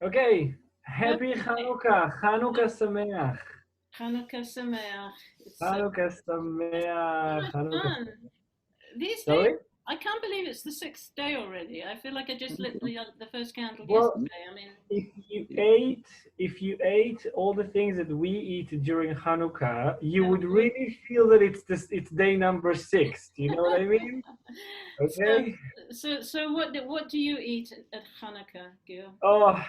Okay, happy Okay. Chanukah, Chanukah Sameach, Chanukah Sameach. It's Chanukah so Sameach, much Chanukah. fun. These days, Sorry? I can't believe it's the sixth day already. I feel like I just lit the first candle Well, yesterday. I mean, if you ate, if you ate all the things that we eat during Hanukkah, you yeah, would really feel that it's day number 6. Do you know what I mean? so, Okay. what do you eat at Hanukkah, Gil? Oh,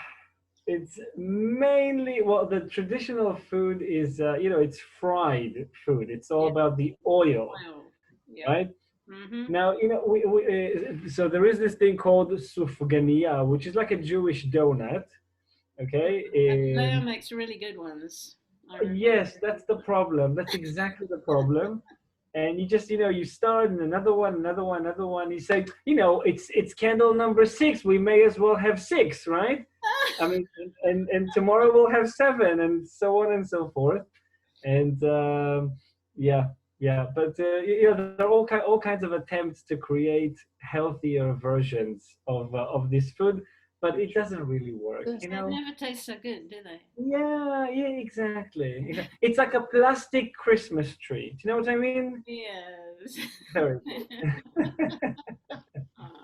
it's mainly, well, the traditional food is, it's fried food. It's all Yeah, about the oil, oil. Yeah. right? Mm-hmm. Now, so there is this thing called sufganiya, which is like a Jewish donut. And Okay. Leo makes really good ones. I remember. Yes, that's the problem. That's exactly the problem. And you just, you start and another one, another one, another one. You say, it's candle number 6. We may as well have 6, right? I mean, and tomorrow we'll have 7, and so on and so forth. And yeah, yeah. But there are all kinds of attempts to create healthier versions of this food, but it doesn't really work. They never taste so good, do they? Yeah, yeah, exactly. It's like a plastic Christmas tree. Do you know what I mean? Yes. Terrible. Ah.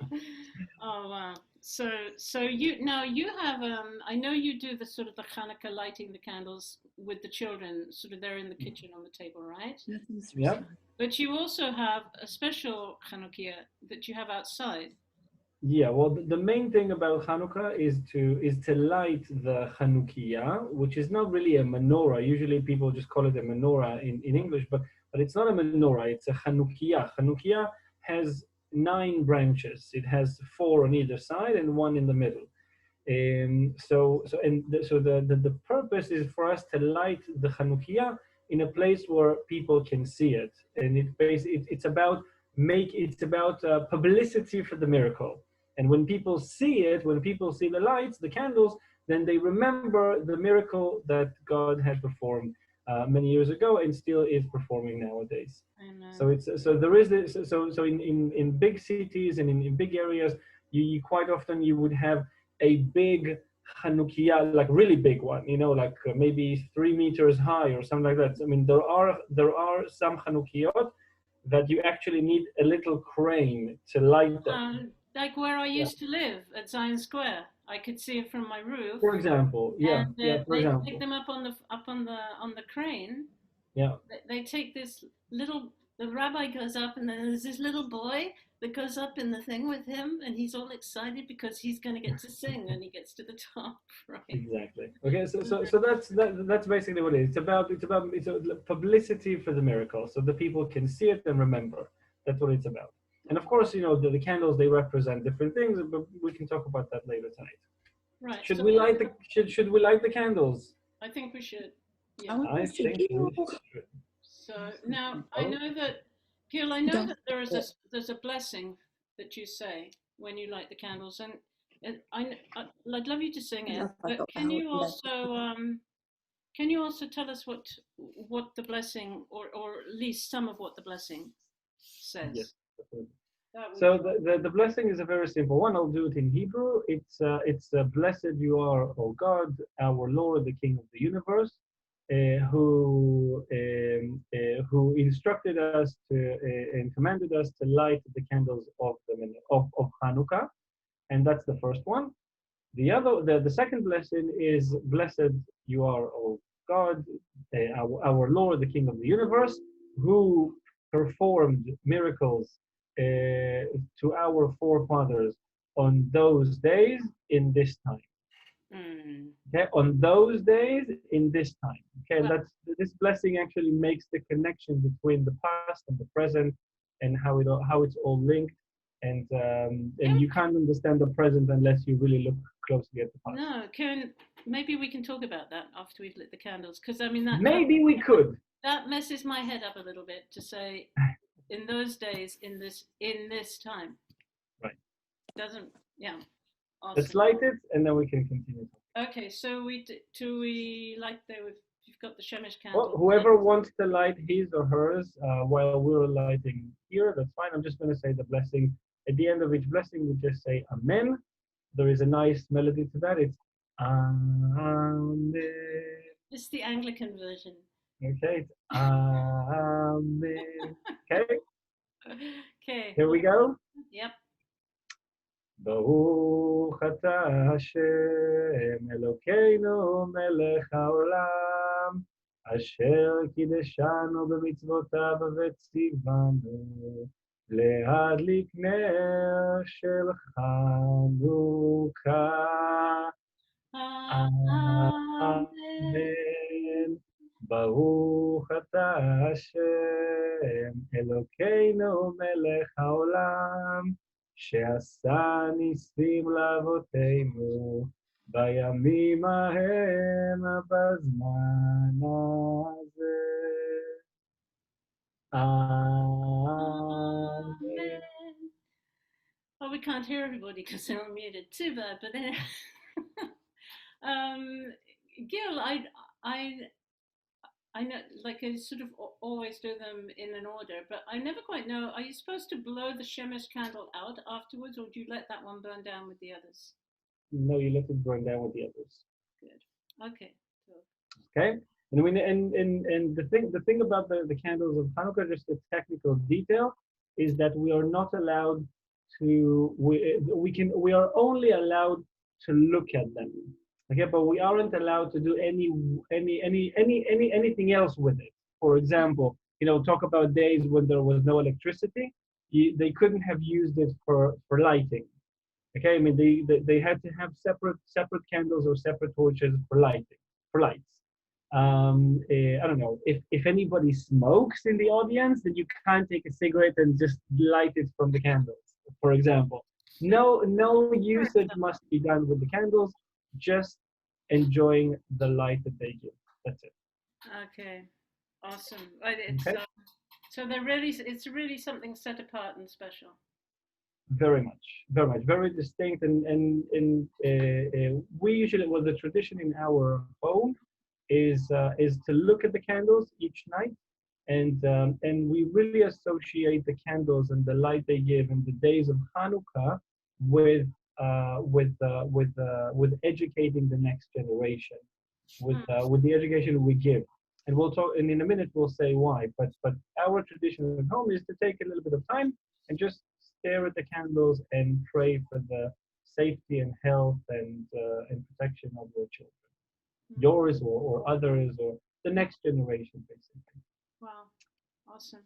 Oh wow. So you now you have I know you do the sort of the Hanukkah lighting the candles with the children sort of there in the kitchen on the table, right? Yeah. But you also have a special Hanukkah that you have outside. Yeah, well, the main thing about Hanukkah is to light the Chanukiah, which is not really a menorah. Usually, people just call it a menorah in English, but it's not a menorah. It's a Chanukiah. Chanukiah has 9 branches. It has 4 on either side and 1 in the middle. So the purpose is for us to light the Chanukiah in a place where people can see it, and it's about publicity for the miracle. And when people see it, when people see the lights, the candles, then they remember the miracle that God had performed many years ago and still is performing nowadays. And So there is this. So in big cities and in big areas, you quite often you would have a big Chanukiah, like really big one, like maybe 3 meters high or something like that. I mean, there are some Chanukiot that you actually need a little crane to light them. like where I Yeah. used to live at Zion Square, I could see it from my roof, For example, yeah, and yeah. For they take example, them up on the crane. yeah. They take this little. The rabbi goes up, and then there's this little boy that goes up in the thing with him, and he's all excited because he's going to get to sing when he gets to the top, right? Exactly. Okay, so that's basically what it is. It's a publicity for the miracle, so the people can see it and remember. That's what it's about. And of course, the candles they represent different things, but we can talk about that later tonight. Right. Should So we light the should we light the candles? I think we should. Yeah. I think we should. So now I Oh, know that, Gil, I know that there's a blessing that you say when you light the candles, and I'd love you to sing it. But can you also tell us what the blessing, or at least some of what the blessing yes. says? That would So be the blessing is a very simple one. I'll do it in Hebrew. It's blessed you are, O God, our Lord, the King of the universe, who instructed us to and commanded us to light the candles of Hanukkah, and that's the first one. The second blessing is blessed you are, O God, our Lord, the King of the universe, who performed miracles to our forefathers on those days in this time. mm, Okay, on those days in this time. Okay, that, this blessing actually makes the connection between the past and the present, and how it's all linked. And can, you can't understand the present unless you really look closely at the past. no, can maybe we can talk about that after we've lit the candles, because I mean Maybe we could. that messes my head up a little bit to say in those days in this time Right. doesn't, yeah, Let's awesome. light it, and then we can continue. Okay, so we like you've got the Shemesh Well, candle. whoever wants to light his or hers while we're lighting here, that's fine. I'm just going to say the blessing. At the end of each blessing, we just say Amen. There is a nice melody to that. It's Amen. It's the Anglican version. Okay, it's Amen. Okay, Okay. here we go. Yep. ברוך אתה השם אלוקינו מלך העולם אשר קידשנו במצוותיו וציוונו להדליק נר של חנוכה. Amen. אמן. ברוך אתה השם אלוקינו מלך העולם שעשה ניסים לאבותינו בימים ההם בזמן הזה. אמן. Amen. Oh, we can't hear everybody because they're muted. Too bad, but then, Gil, I, I know, like I sort of always do them in an order, but I never quite know. Are you supposed to blow the Shemesh candle out afterwards, or do you let that one burn down with the others? No, you let it burn down with the others. Good. Okay. Cool. Okay. And the thing about the candles of Hanukkah, just a technical detail, is that we are not allowed to we are only allowed to look at them. Okay, but we aren't allowed to do anything else with it. For example, talk about days when there was no electricity. They couldn't have used it for lighting. Okay, I mean they had to have separate candles or separate torches for lighting for lights. I don't know if anybody smokes in the audience, then you can't take a cigarette and just light it from the candles. For example, no usage must be done with the candles. Just enjoying the light that they give. That's it. Okay. Awesome. Right. It's Okay. So it's really something set apart and special. Very much, very distinct, and we usually, well, the tradition in our home is to look at the candles each night, and we really associate the candles and the light they give in the days of Hanukkah with with educating the next generation, with the education we give. And we'll talk, and in a minute we'll say why. But our tradition at home is to take a little bit of time and just stare at the candles and pray for the safety and health and protection of your children, yours or others or the next generation, basically. Wow. Awesome.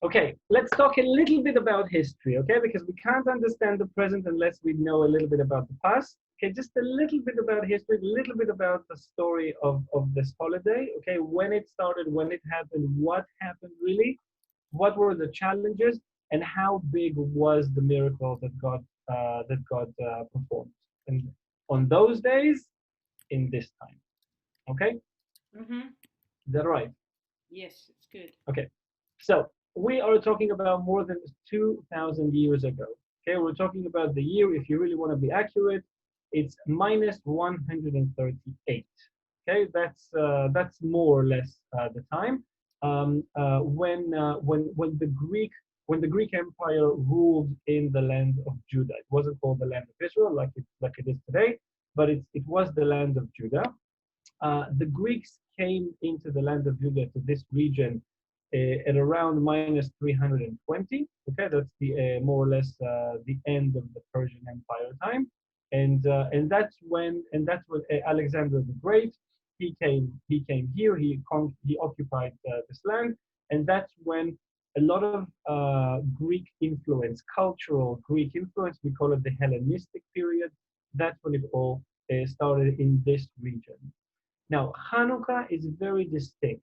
Okay, let's talk a little bit about history, okay? Because we can't understand the present unless we know a little bit about the past. Okay, just a little bit about history, a little bit about the story of this holiday, okay? When it started, when it happened, what happened really, what were the challenges, and how big was the miracle that God performed. And on those days, in this time, okay? Mm-hmm. Is that right? Yes, it's good. Okay, so we are talking about more than 2,000 years ago. Okay, we're talking about the year, if you really want to be accurate, it's minus 138. Okay, that's more or less the time when the Greek Empire ruled in the land of Judah. It wasn't called the land of Israel like it is today, but it was the land of Judah. The Greeks came into the land of Judah to this region at around minus 320. Okay, that's the more or less the end of the Persian Empire time, and that's when Alexander the Great he came here. He occupied this land, and that's when a lot of Greek influence, cultural Greek influence, we call it the Hellenistic period. That's when it all started in this region. Now, Hanukkah is very distinct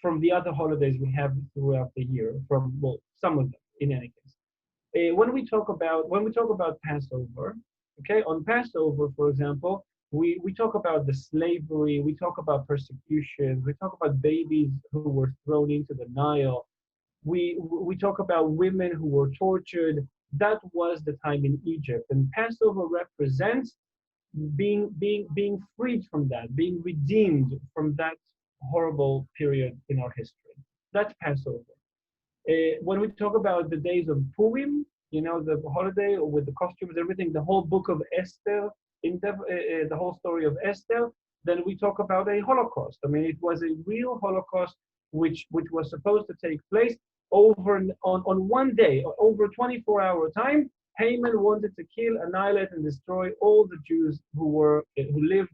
from the other holidays we have throughout the year, from, well, some of them in any case. When we talk about Passover, okay, on Passover, for example, we talk about the slavery, we talk about persecution, we talk about babies who were thrown into the Nile, we talk about women who were tortured. That was the time in Egypt, and Passover represents being freed from that, being redeemed from that horrible period in our history. That's Passover. When we talk about the days of Purim, the holiday with the costumes, everything, the whole book of Esther, the whole story of Esther, then we talk about a Holocaust. I mean, it was a real Holocaust which was supposed to take place on one day, over 24-hour time. Haman wanted to kill, annihilate, and destroy all the Jews who lived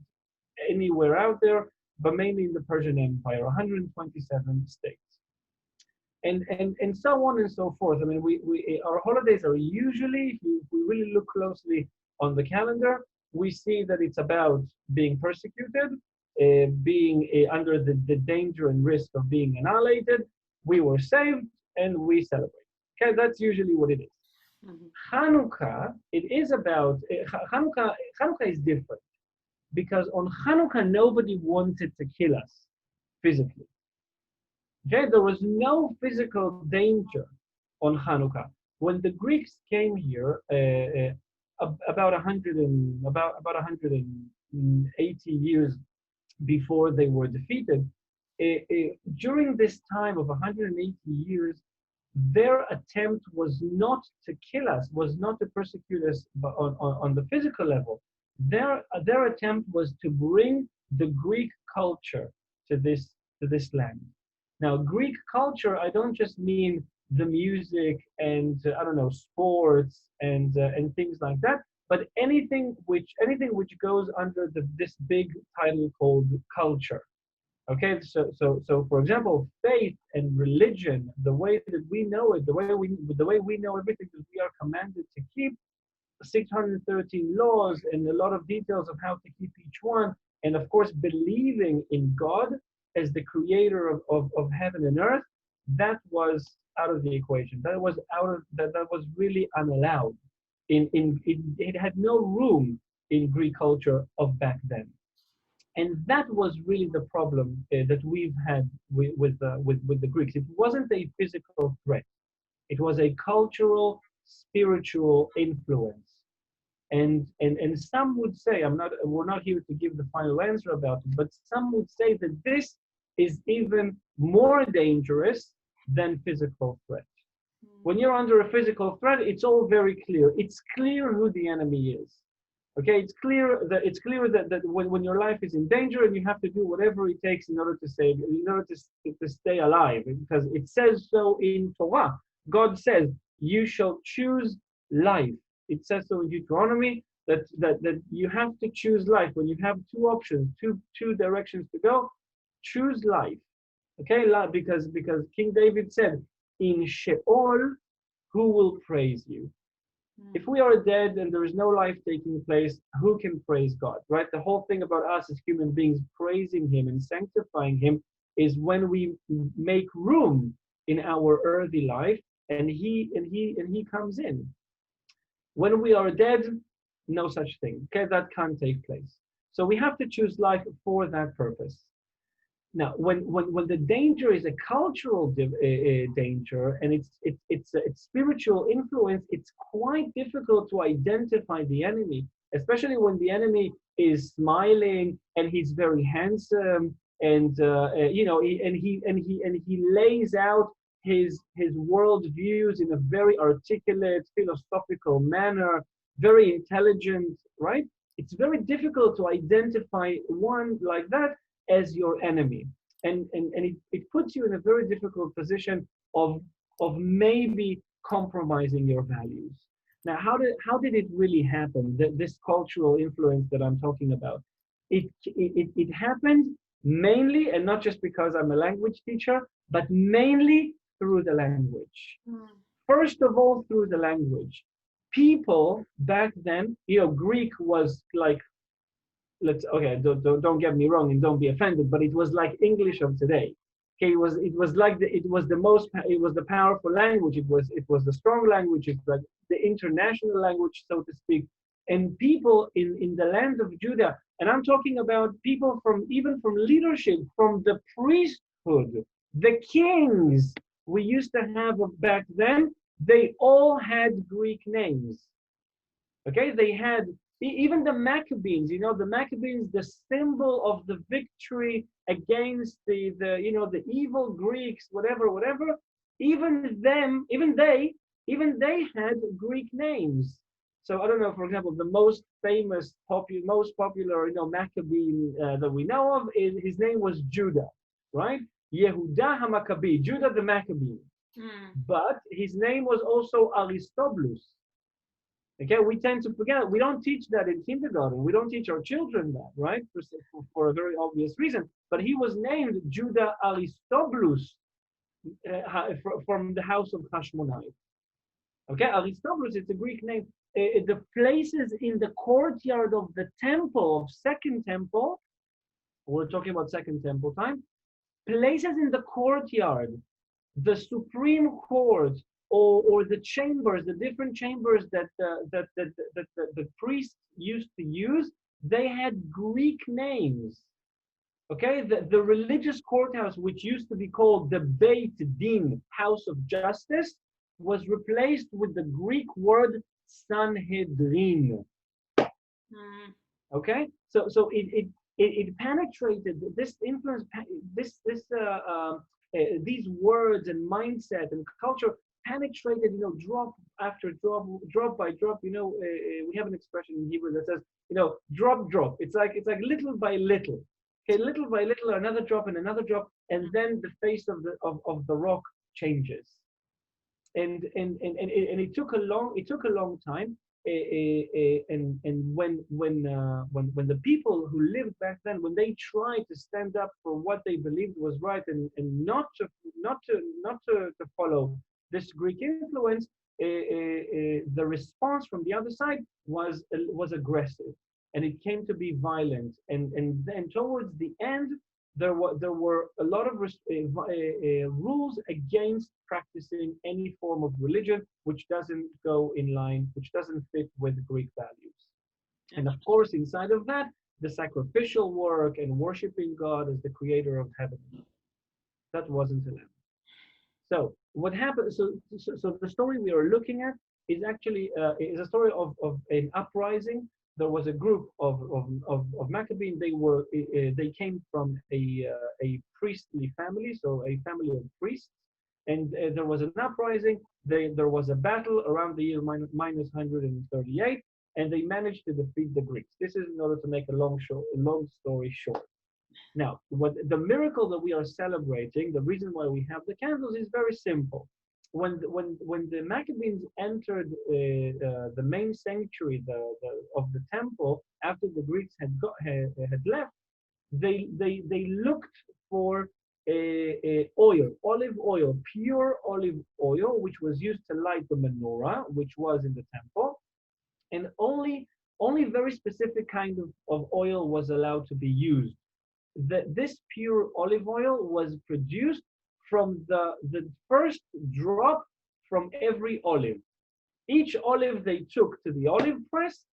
anywhere out there, but mainly in the Persian Empire, 127 states. And so on and so forth. I mean, our holidays are usually, if we really look closely on the calendar, we see that it's about being persecuted, being under the danger and risk of being annihilated. We were saved and we celebrate. Okay, that's usually what it is. Mm-hmm. Hanukkah, it is about, Hanukkah is different because on Hanukkah, nobody wanted to kill us physically. Okay, there was no physical danger on Hanukkah. When the Greeks came here, about 180 years before they were defeated, during this time of 180 years, their attempt was not to kill us, was not to persecute us on the physical level. Their attempt was to bring the Greek culture to this land. Now, Greek culture, I don't just mean the music and I don't know, sports and things like that, but anything which goes under this big title called culture. Okay, so for example, faith and religion, the way that we know it, the way we know everything that we are commanded to keep, 613 laws and a lot of details of how to keep each one, and of course believing in God as the creator of heaven and earth, that was out of the equation. That was really unallowed. It had no room in Greek culture of back then. And that was really the problem that we've had with the Greeks. It wasn't a physical threat. It was a cultural, spiritual influence. And some would say, we're not here to give the final answer about it, but some would say that this is even more dangerous than physical threat. When you're under a physical threat, it's all very clear. It's clear who the enemy is. Okay, it's clear that when your life is in danger and you have to do whatever it takes in order to save, in order to stay alive, because it says so in Torah. God says, you shall choose life. It says so in Deuteronomy that you have to choose life. When you have two options, two directions to go, choose life. Okay, because King David said, in Sheol, who will praise you? If we are dead and there is no life taking place, who can praise God, right? The whole thing about us as human beings praising Him and sanctifying Him is when we make room in our earthly life, and He comes in. When we are dead, no such thing. Okay, that can't take place. So we have to choose life for that purpose. Now, when the danger is a cultural danger and it's spiritual influence, it's quite difficult to identify the enemy, especially when the enemy is smiling and he's very handsome and he lays out his world views in a very articulate, philosophical manner, very intelligent, right? It's very difficult to identify one like that as your enemy, and it puts you in a very difficult position of maybe compromising your values. Now, how did it really happen? This cultural influence that I'm talking about, it happened mainly, and not just because I'm a language teacher, but mainly through the language. First of all, through the language. People back then, Greek was like, don't get me wrong and don't be offended, but it was like English of today. Okay, it was the powerful language. It was the strong language. It's like the international language, so to speak. And people in the land of Judah, and I'm talking about people even from leadership, from the priesthood, the kings we used to have back then, they all had Greek names. Okay, they had even the Maccabees, the Maccabees, the symbol of the victory against the evil Greeks, whatever. Even they had Greek names. So I don't know, for example, the most famous, most popular, Maccabean that we know of, his name was Judah, right? Yehuda HaMaccabee, Judah the Maccabean. Mm. But his name was also Aristobulus. Okay, we tend to forget. We don't teach that in kindergarten. We don't teach our children that, right? For a very obvious reason. But he was named Judah Aristobulus from the house of Hashmonite. Okay, Aristobulus, it's a Greek name. The places in the courtyard of the temple, of Second Temple, we're talking about Second Temple time, places in the courtyard, the Supreme Court, or the chambers, the different chambers that the priests used to use, they had Greek names. Okay, the religious courthouse, which used to be called the Beit Din, House of Justice, was replaced with the Greek word Sanhedrin. Okay, so it penetrated this influence, these words and mindset and culture penetrated, drop after drop, drop by drop. We have an expression in Hebrew that says, drop. It's like little by little. Okay, little by little, another drop and another drop, and then the face of the rock changes. And it took a long time. And when the people who lived back then, when they tried to stand up for what they believed was right and not to follow this Greek influence, the response from the other side was aggressive, and it came to be violent. And then towards the end, there were a lot of rules against practicing any form of religion which doesn't go in line, which doesn't fit with Greek values. And of course, inside of that, the sacrificial work and worshiping God as the creator of heaven and earth. That wasn't allowed. So what happened? So the story we are looking at is actually is a story of an uprising. There was a group of Maccabees. They came from a priestly family, so a family of priests, and there was an uprising. There was a battle around the year minus 138, and they managed to defeat the Greeks. This is in order to make a long story short. Now, what the miracle that we are celebrating, the reason why we have the candles, is very simple. When the Maccabees entered the main sanctuary of the temple after the Greeks had left, they looked for olive oil, pure olive oil, which was used to light the menorah, which was in the temple, and only very specific kind of oil was allowed to be used. This pure olive oil was produced from the first drop from every olive. Each olive they took to the olive press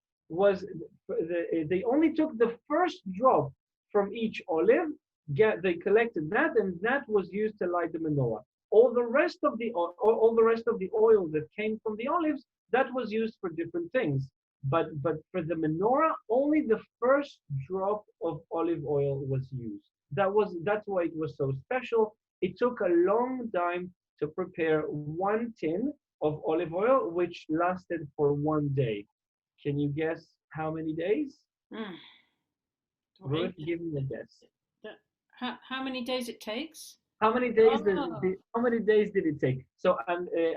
they only took the first drop from each olive. They collected that, and that was used to light the menorah. All the rest of the oil that came from the olives, that was used for different things. But for the menorah, only the first drop of olive oil was used. That's why it was so special. It took a long time to prepare 1 tin of olive oil, which lasted for 1 day. Can you guess how many days? Ruth, give me a guess. How many days it takes? How many days did it take? So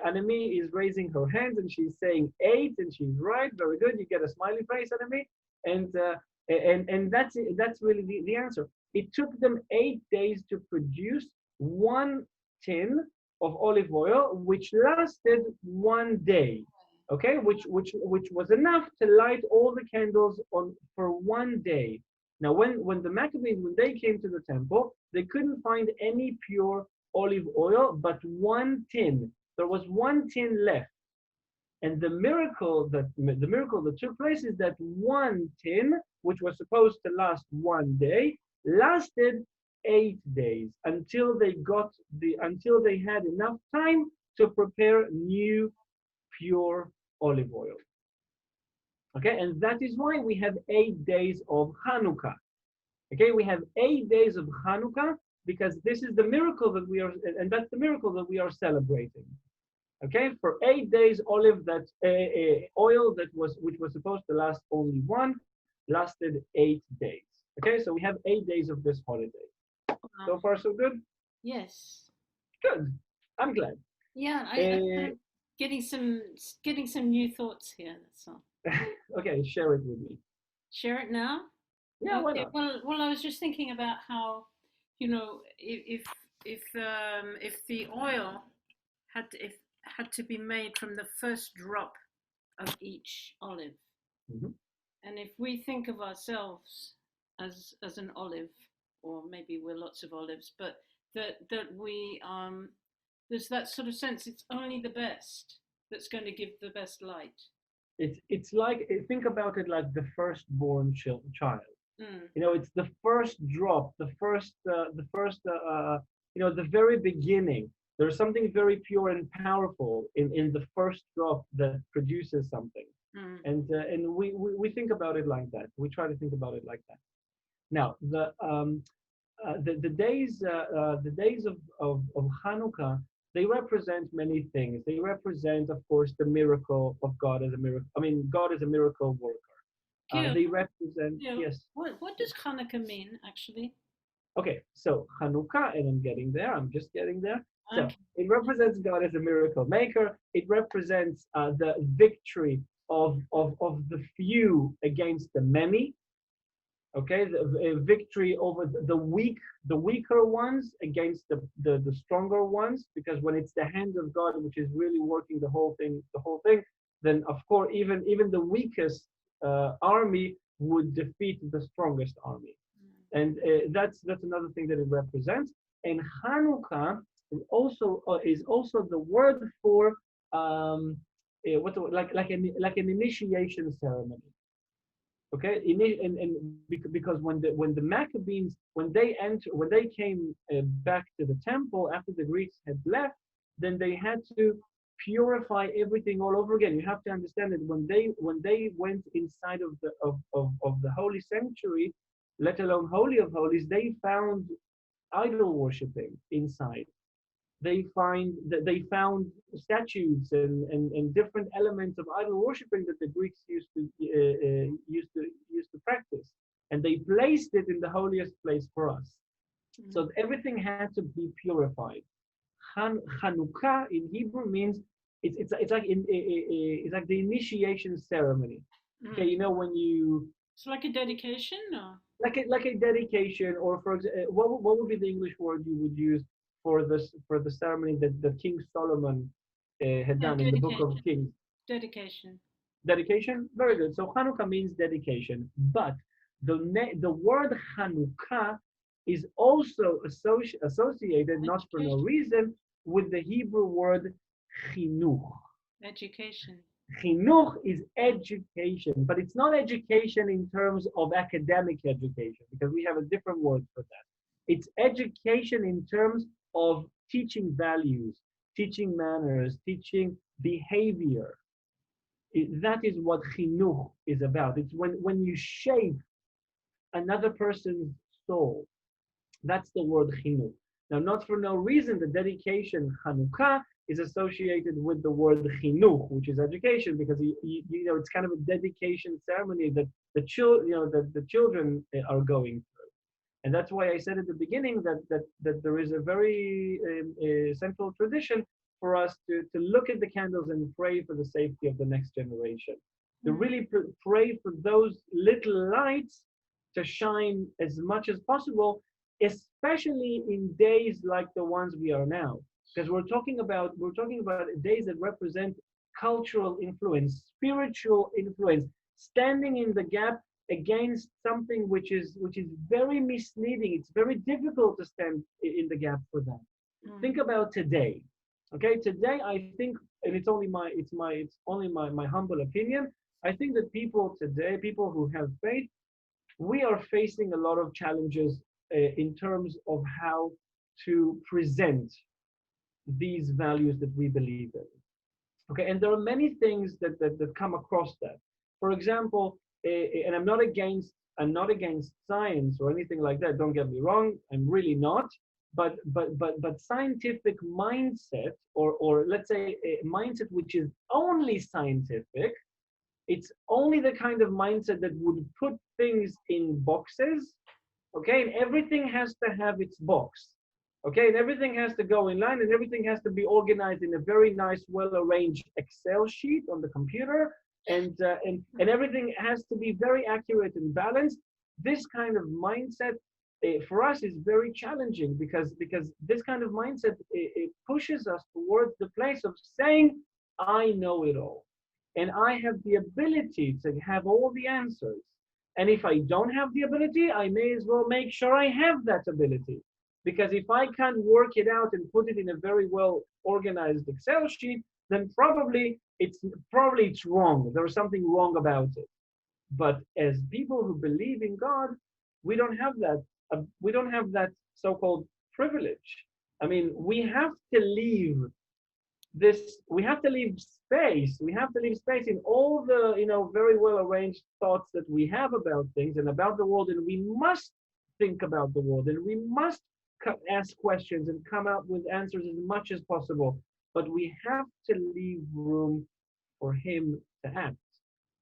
Anami is raising her hands and she's saying 8, and she's right. Very good. You get a smiley face, Anami, and that's really the answer. It took them 8 days to produce 1 tin of olive oil, which lasted 1 day. Okay, which was enough to light all the candles for 1 day. Now, when the Maccabees, when they came to the temple, they couldn't find any pure olive oil but 1 tin. There was 1 tin left, and the miracle that took place is that 1 tin, which was supposed to last 1 day, lasted 8 days until they had enough time to prepare new pure olive oil. Okay, and that is why we have 8 days of Hanukkah. Okay, we have 8 days of Hanukkah because this is the miracle that we are, and that's the miracle that we are celebrating. Okay, for 8 days, olive that oil that was which was supposed to last only one, lasted 8 days. Okay, so we have 8 days of this holiday. So Wow. far, so good. Yes. Good. I'm glad. Yeah, Uh, I'm getting some new thoughts here. That's all. okay, share it with me. Share it now. Yeah, why Okay. not? Well, I was just thinking about how, you know, if the oil had to be made from the first drop of each olive, Mhm. and if we think of ourselves as an olive, or maybe we're lots of olives, but that we there's that sort of sense it's only the best that's going to give the best light. It's like think about it like the firstborn child. Mm, It's the first drop, the first the very beginning. There's something very pure and powerful in the first drop that produces something, mm, and we think about it like that. We try to think about it like that. Now the days of Hanukkah, they represent many things. They represent, of course, the miracle of God as a miracle. I mean, God is a miracle worker. Gil, They represent, Gil, yes. what does Hanukkah mean actually? Okay, so Hanukkah, and I'm getting there. I'm just getting there. So Okay. it represents God as a miracle maker. It represents the victory of the few against the many. Okay, the victory over the weaker ones against the stronger ones. Because when it's the hand of God which is really working the whole thing, then of course even the weakest army would defeat the strongest army. And that's another thing that it represents. And Hanukkah is also the word for like an initiation ceremony. Okay, because when the Maccabees when they came back to the temple after the Greeks had left, then they had to purify everything all over again. You have to understand that when they went inside of the holy sanctuary, let alone holy of holies, they found idol worshiping inside. They found statues and different elements of idol worshiping that the Greeks used to practice, and they placed it in the holiest place for us. Mm, So everything had to be purified. Chanukah in Hebrew means it's like the initiation ceremony. Okay, mm. when you It's like a dedication, or like a dedication, or for example, what would be the English word you would use for the ceremony that King Solomon had yeah, done in the Book of dedication, Kings? dedication. Dedication, very good. So Hanukkah means dedication, but the word Hanukkah is also associated, not for no Education, reason, with the Hebrew word chinuch. education. Chinuch is education, but it's not education in terms of academic education, because we have a different word for that. It's education in terms of teaching values, teaching manners, teaching behavior. That is what chinuch is about. It's when you shape another person's soul. That's the word chinuch. Now, not for no reason, the dedication Hanukkah is associated with the word chinuch, which is education, because it's kind of a dedication ceremony that the children are going through. And that's why I said at the beginning that there is a very central tradition for us to look at the candles and pray for the safety of the next generation. To Mm, really pray for those little lights to shine as much as possible, especially in days like the ones we are now. Because we're talking about days that represent cultural influence, spiritual influence, standing in the gap against something which is very misleading. It's very difficult to stand in the gap for that. Think mm, about today. Okay, today I think, and it's only my humble opinion. I think that people today, people who have faith, we are facing a lot of challenges in terms of how to present these values that we believe in. Okay, and there are many things that come across that. For example, and I'm not against science or anything like that. Don't get me wrong, I'm really not. but scientific mindset, or let's say a mindset which is only scientific, it's only the kind of mindset that would put things in boxes, okay, and everything has to have its box, okay, and everything has to go in line, and everything has to be organized in a very nice, well-arranged Excel sheet on the computer, and everything has to be very accurate and balanced. This kind of mindset for us is very challenging, because this kind of mindset, it pushes us towards the place of saying, I know it all, and I have the ability to have all the answers. And if I don't have the ability, I may as well make sure I have that ability. Because if I can't work it out and put it in a very well organized Excel sheet, then probably it's wrong. There's something wrong about it. But as people who believe in God, we don't have that. We don't have that so-called privilege. I mean, we have to leave space in all the very well arranged thoughts that we have about things and about the world, and we must think about the world, and we must ask questions and come up with answers as much as possible, but we have to leave room for him to act.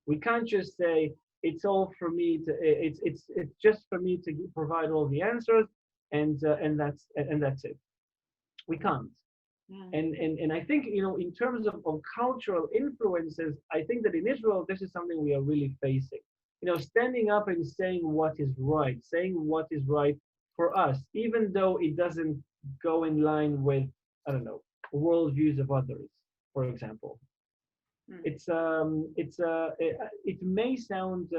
We can't just say it's all for me to it's just for me to provide all the answers, and that's it. We can't. Mm. And I think, in terms of cultural influences, I think that in Israel this is something we are really facing. Standing up and saying what is right, saying what is right for us, even though it doesn't go in line with, I don't know, worldviews of others, for example. Mm. It may sound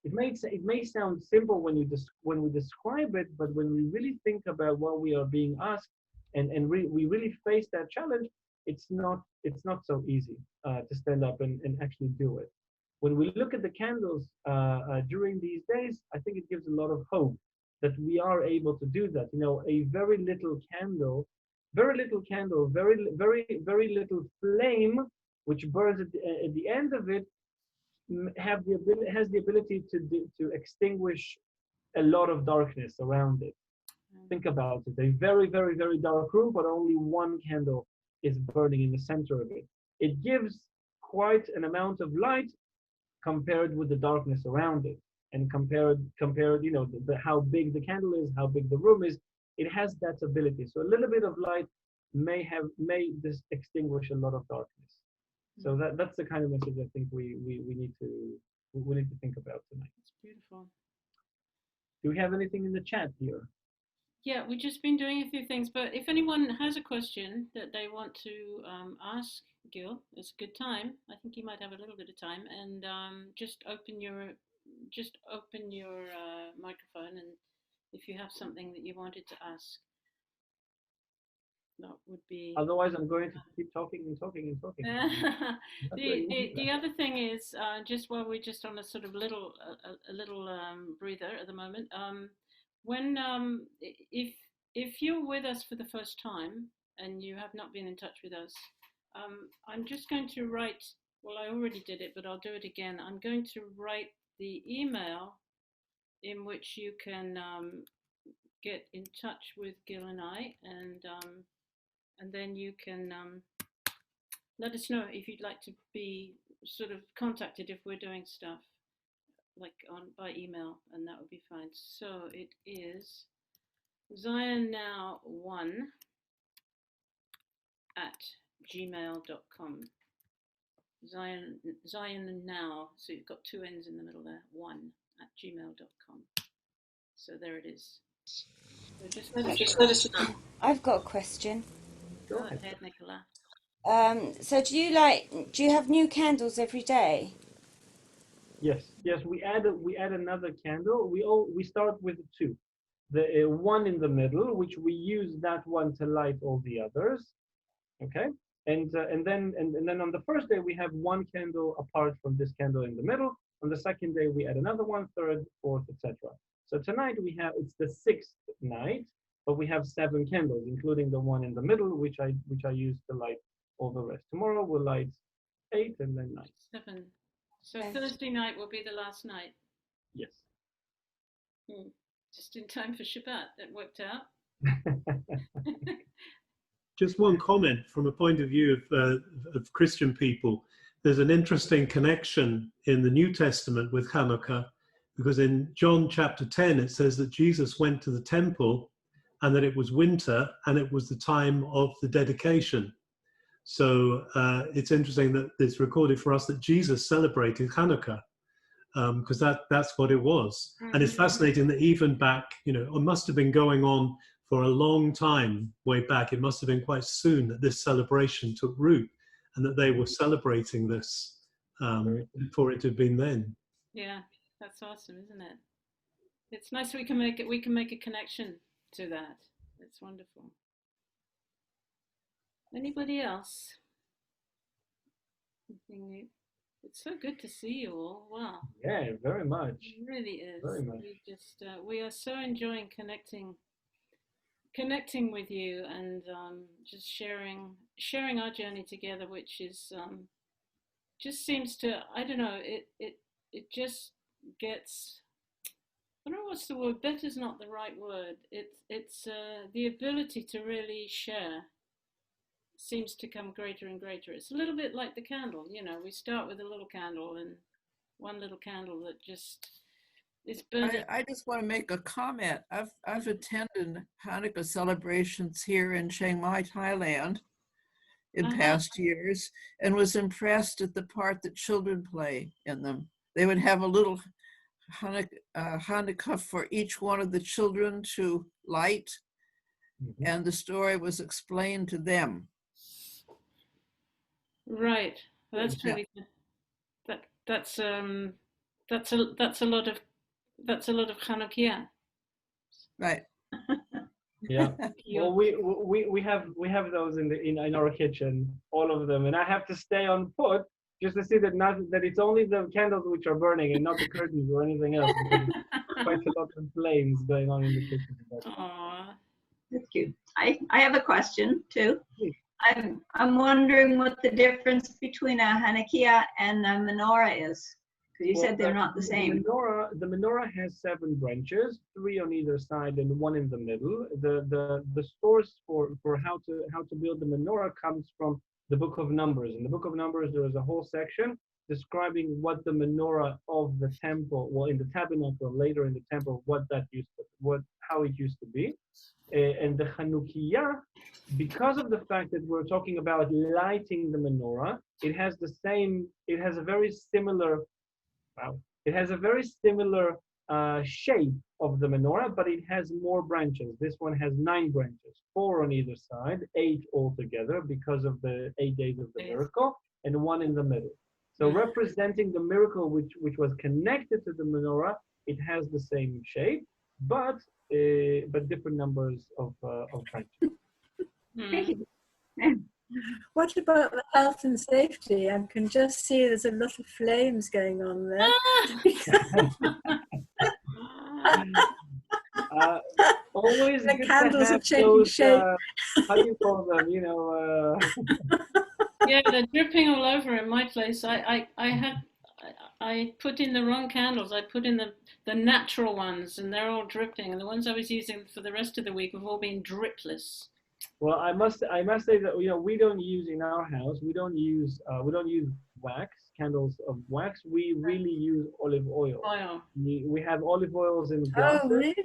it may sound simple when we describe it, but when we really think about what we are being asked, we really face that challenge, it's not so easy to stand up and actually do it. When we look at the candles during these days, I think it gives a lot of hope that we are able to do that. A very little candle, very little flame, which burns at the end of it, has the ability to extinguish a lot of darkness around it. Think about it. A very, very, very dark room, but only one candle is burning in the center of it. It gives quite an amount of light compared with the darkness around it. And compared, how big the candle is, how big the room is, it has that ability. So a little bit of light may extinguish a lot of darkness. So that's the kind of message I think we need to think about tonight. It's beautiful. Do we have anything in the chat here? Yeah, we've just been doing a few things, but if anyone has a question that they want to ask Gil, it's a good time. I think you might have a little bit of time, and just open your microphone, and if you have something that you wanted to ask, that would be. Otherwise, I'm going to keep talking and talking and talking. The other thing is, just while we're just on a sort of little breather at the moment, when if you're with us for the first time and you have not been in touch with us, I'm just going to write. Well, I already did it, but I'll do it again. I'm going to write the email in which you can get in touch with Gil and I, and then you can let us know if you'd like to be sort of contacted if we're doing stuff like by email, and that would be fine. So it is zionnow1@gmail.com. Zion now, so you've got two N's in the middle there, 1@gmail.com. So there it is. So just let us know. I've got a question. Go ahead, Nicola. So do you have new candles every day? Yes, we add another candle. We start with two. The one in the middle, which we use that one to light all the others. Okay, and then on the first day we have one candle apart from this candle in the middle. On the second day we add another one, third, fourth, etc. So tonight it's the sixth night, but we have 7 candles, including the one in the middle, which I use to light all the rest. Tomorrow we'll light 8 and then 9. 7. So Thursday night will be the last night. Yes. Just in time for Shabbat. That worked out. Just one comment from a point of view of Christian people. There's an interesting connection in the New Testament with Hanukkah, because in John chapter 10, it says that Jesus went to the temple and that it was winter and it was the time of the dedication. So it's interesting that it's recorded for us that Jesus celebrated Hanukkah, because that's what it was. And it's fascinating that even back, it must have been going on for a long time way back. It must have been quite soon that this celebration took root and that they were celebrating this before it had been then. Yeah, that's awesome, isn't it? It's nice we can make a connection to that. It's wonderful. Anybody else? It's so good to see you all. Wow. Yeah, very much. It really is. Very much. We are so enjoying connecting with you and just sharing our journey together, which is just seems to, I don't know, it just gets, I don't know what's the word, better is not the right word. It's the ability to really share seems to come greater and greater. It's a little bit like the candle, we start with a little candle, and one little candle that just is burning. I just want to make a comment. I've attended Hanukkah celebrations here in Chiang Mai, Thailand in past years, and was impressed at the part that children play in them. They would have a little Hanukkah for each one of the children to light, and the story was explained to them. Right. That's really good. That's a lot of Chanukah. Right. Yeah. Well, we have those in our kitchen, all of them, and I have to stay on foot just to see that it's only the candles which are burning and not the curtains or anything else. Quite a lot of flames going on in the kitchen. Aww. That's cute. I have a question too. Please. I'm wondering what the difference between a Hanukkah and a menorah is, because you said they're not the same. The menorah has 7 branches, 3 on either side and 1 in the middle. The source for how to build the menorah comes from the Book of Numbers. In the Book of Numbers, there is a whole section describing what the menorah of the temple, well, in the tabernacle, later in the temple, how it used to be. And the Chanukiah, because of the fact that we're talking about lighting the menorah, it has a very similar shape of the menorah, but it has more branches. This one has 9 branches, 4 on either side, 8 altogether because of the 8 days of the miracle, and 1 in the middle. So representing the miracle which was connected to the menorah, it has the same shape, but different numbers of branches. Thank you. What about the health and safety? I can just see there's a lot of flames going on there. Always the good candles to have are changing those, shape. how do you call them? Yeah, they're dripping all over in my place. I put in the wrong candles. I put in the natural ones, and they're all dripping. And the ones I was using for the rest of the week have all been dripless. Well, I must say that we don't use in our house. We don't use wax, candles of wax. We really use olive oil. We have olive oils in glasses, Oh, really?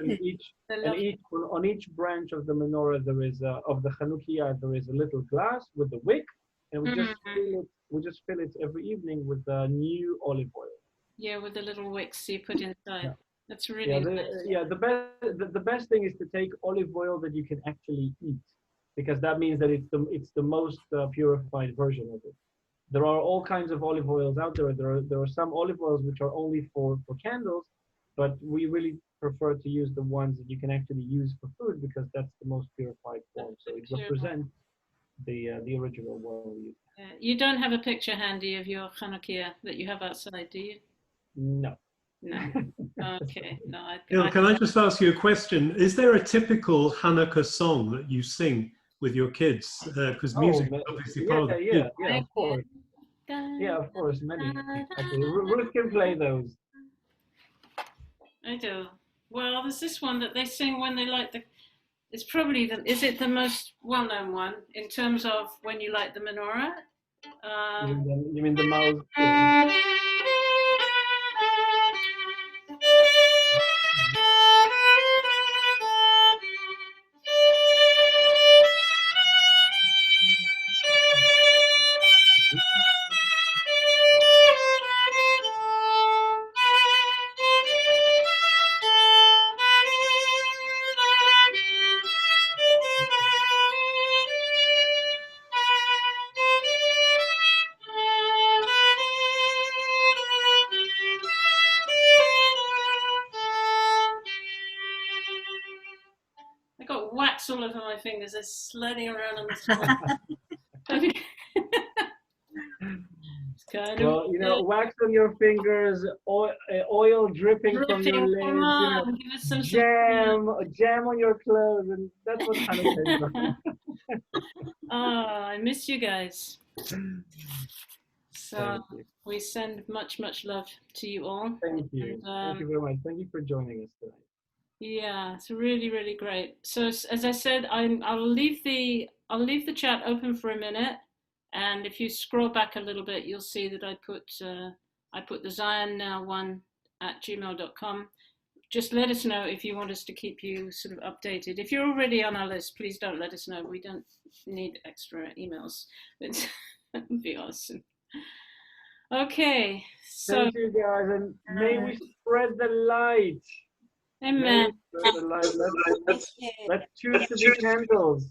and on each branch of the menorah there is of the Chanukiah there is a little glass with the wick, and we just fill it every evening with new olive oil. Yeah, with the little wicks you put inside. Yeah. That's really nice. The best thing is to take olive oil that you can actually eat, because that means that it's the most purified version of it. There are all kinds of olive oils out there. There are some olive oils which are only for candles, but we really prefer to use the ones that you can actually use for food, because that's the most purified form. So it represents the original one. Yeah. You don't have a picture handy of your Chanukah that you have outside, do you? No. No. Okay. No. Gil, can I just ask you a question? Is there a typical Hanukkah song that you sing with your kids? Because music is obviously part of it. Yeah, of course. Yeah, of course, many. Okay. Ruth can play those. I do. Well, there's this one that they sing when they light It's probably is it the most well-known one in terms of when you light the menorah? You mean the mouse? I got wax all over my fingers. They're sliding around on the floor. It's kind of Well, you know, wax on your fingers, oil dripping from your legs, come on, give us some jam on your clothes, and that's what Hanukkah is about. Oh, I miss you guys. So Thank you. we send much, much love to you all. Thank you. Thank you very much. Thank you for joining us tonight. Yeah, it's really, really great. So as I said, I'll leave the chat open for a minute, and if you scroll back a little bit, you'll see that I put the zionnow1@gmail.com. Just let us know if you want us to keep you sort of updated. If you're already on our list, please don't let us know. We don't need extra emails. That would be awesome. Okay, so Thank you guys, and may we spread the light. amen. Spread the light. Let's choose to be candles.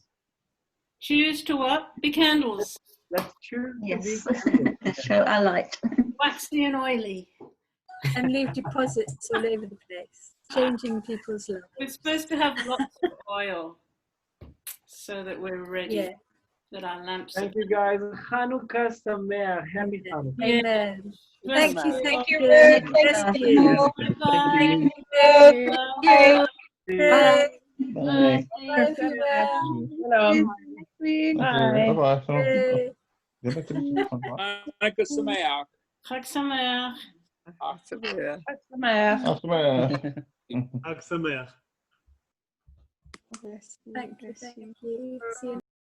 Choose to what? Be candles. Let's choose to be Yes. candles. Show our light. Waxy and oily. And leave deposits all over the place, changing people's lives. We're supposed to have lots of oil so that we're ready. Yeah. That our lamps Thank you guys. Hanukkah Sameach. Happy Hanukkah. Amen. are. Thank you, thank you. Thank you. Bless you. Bye-bye. Thank you. Bye. Bye. Bye, everyone. Hello. Bye. Bye. Bye. Hanukkah Sameach. Chag Sameach. Ag Sameach. Thank you. See you.